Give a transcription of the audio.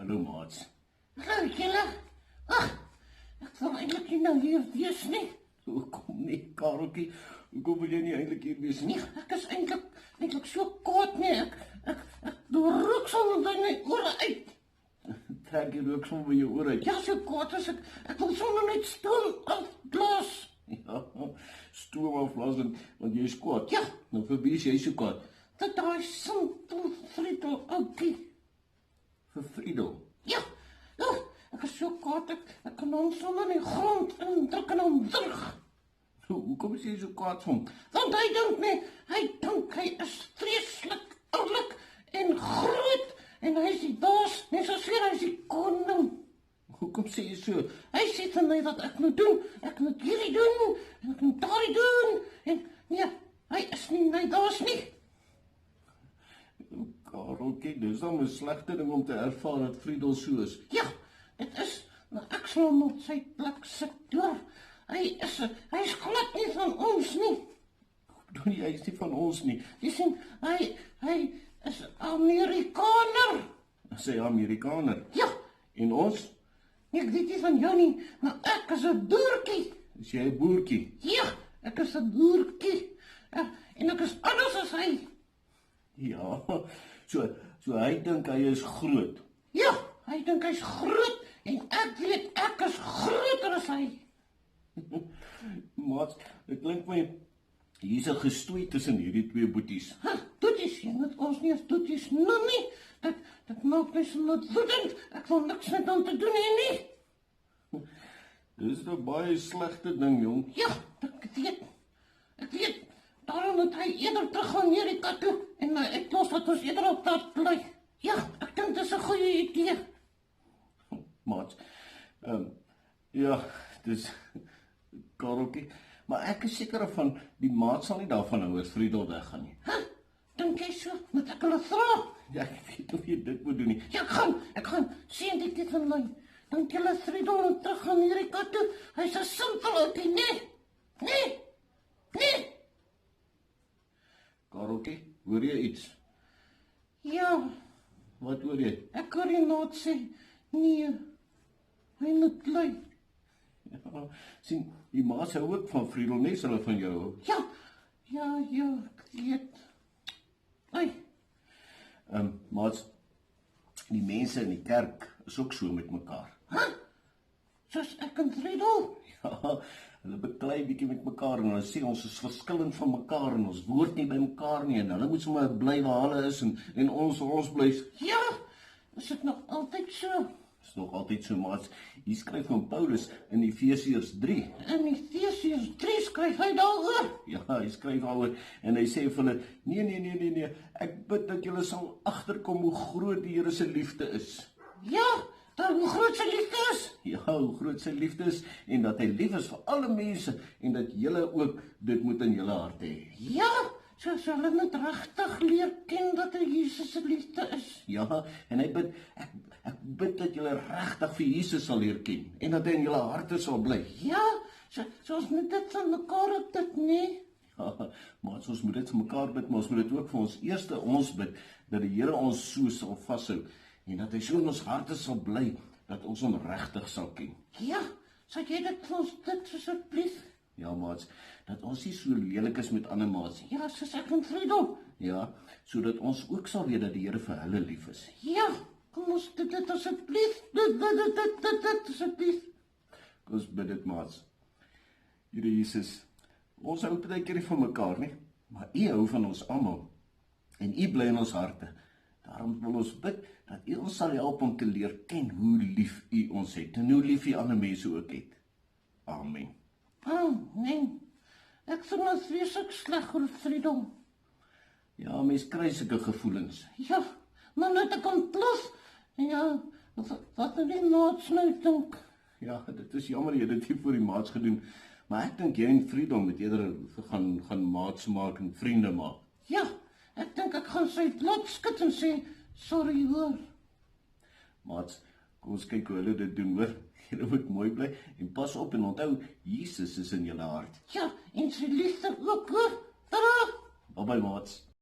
Hallo maats. Hallo julle. Ag, ek wil eintlik nie nou hier wees nie. Hoekom nie, Kareltjie? Hoekom wil jy nie eintlik hier wees nie? Nee, ek is eintlik so kwaad nie. Ek rook sommer by my ore uit. Trek jy rook sommer by jou oor uit? Ja, so kwaad is ek. Ek wil sommer net stoom afblaas. Ja, stoom afblaas want jy is kwaad. Ja. Nou vir wie is jy so kwaad? Dat daai simpel Friedel oukie. Vir Friedel. Ja, ek is so kwaad, ek kan hom sommer in die grond indruk en hom terug. Hoekom is jy so kwaad vir hom? Want hy dink hy is vreeslik oulik en groot en hy is die baas, net soos hy is die koning. Hoekom sê jy so? Hy sê vir my wat ek moet doen, ek moet hierdie doen en ek moet daardie doen en nee, hy is nie my baas nie. Kareltjie, dis dan 'n slegte ding om te ervaar dat Friedel so is. Ja, dit is, maar ek sal hom op sy plek sit door. Hy is glad nie van ons nie. Bedoel jy, hy is nie van ons nie. Jy sien, hy is Amerikaner. Sê Amerikaner. Ja, En ons? nee, ek weet nie van jou nie, maar ek is 'n boertjie. Is jy 'n boertjie? Ja, ek is 'n boertjie. En ek is anders as hy. Ja, so hy dink hy is groot. Ja, hy dink hy's groot en ek weet ek is groter as hy. Maat, dit klink my hier's 'n gestoei tussen hierdie twee boeties. Toeties, jy moet ons nie as toeties noem nie. Dit maak my so woedend. Ek wil niks met hom te doen hê nie. Dis 'n baie slegte ding, jong. Ja, ek weet. Daarom moet hy eerder terug gaan Amerika toe en uitlos wat ons eerder op pad bly. Ja, ek dink dis 'n goeie idee. Maat, ja, dis Kareltjie, maar ek is seker van die maat sal nie daarvan hou as Friedel weggaan nie. Dink jy so? Moet ek hulle vra? Ja, ek weet of jy dit moet doen nie. Ja, ek gaan sien dit van my. Dink julle Friedel moet terug gaan Amerika toe? Hy's 'n simpel ouetjie, nee. Kareltjie, hoor jy iets? Ja, Wat hoor jy? ek hoor die nood sê, nee, hy moet bly. Ja, sien, die maat hou ook van Friedel, nie hulle van jou hou. Ja, ek weet. Ai, Maat, die mense in die kerk is ook so met mekaar. soos ek en Friedel. Ja, hulle beklei bietjie met mekaar en hulle sê ons is verskillend van mekaar en ons hoort nie by mekaar nie en hulle moet sommer bly waar hulle is en ons bly. Ja, is dit nog altyd so? Is nog altyd so, maat. Hier skryf van Paulus in Efesiërs 3. In Efesiërs 3 skryf hy daaroor. Ja, hy skryf daaroor en hy sê vir hulle, nee, ek bid dat julle sal agterkom hoe groot die Here se liefde is. Ja, dat hoe groot sy liefde is. Ja, hoe groot sy liefde is en dat hy lief is vir alle mense en dat julle ook dit moet in julle harte hê. Ja, so sal hulle moet regtig leer ken dat hy Jesus se liefde is. Ja, en hy bid, ek bid dat julle regtig vir Jesus sal leer ken en dat hy in julle harte sal bly. Ja, so ons moet dit van mekaar op dit, nee. Ja, maar ons moet dit vir mekaar bid, maar ons moet dit ook vir ons eerste ons bid, dat die Here ons so sal vashou en dat hy so in ons harte sal bly, dat ons hom regtig sal ken. Ja, sal jy dit vir ons dit asseblief? Ja, maats, dat ons nie so lelik is met ander maats nie. Ja, soos ek en Friedel. Ja, sodat ons ook sal weet dat die Here vir hulle lief is. Ja, kom ons dit asseblief. Dit asseblief. Kom ons bid dit, maats. Here Jesus, ons hou baie keer nie van mekaar nie, maar U hou van ons almal en U bly in ons harte. Daarom wil ons bid dat U ons sal help om te leer ken hoe lief U ons het en hoe lief U ander mense ook het. Amen. Nee. Ek voel my vreeslik sleg oor Friedel. Ja, mens kry sulke gevoelens. Ja, maar net ek ontplof. Ja, wat die maats nou dink. Ja, dit is jammer jy het dit nie vir die maats gedoen, maar ek dink jy en Friedel moet eerder gaan maats maak en vriende maak. Ja, ek dink ek gaan sy blad skud en sê, sorry hoor. Maats, kom ons kyk hoe hulle dit doen, hoor. Julle moet mooi bly en pas op en onthou, Jesus is in julle hart. Ja, en sy liefde ook hoor. Tada! Bye-bye, maats.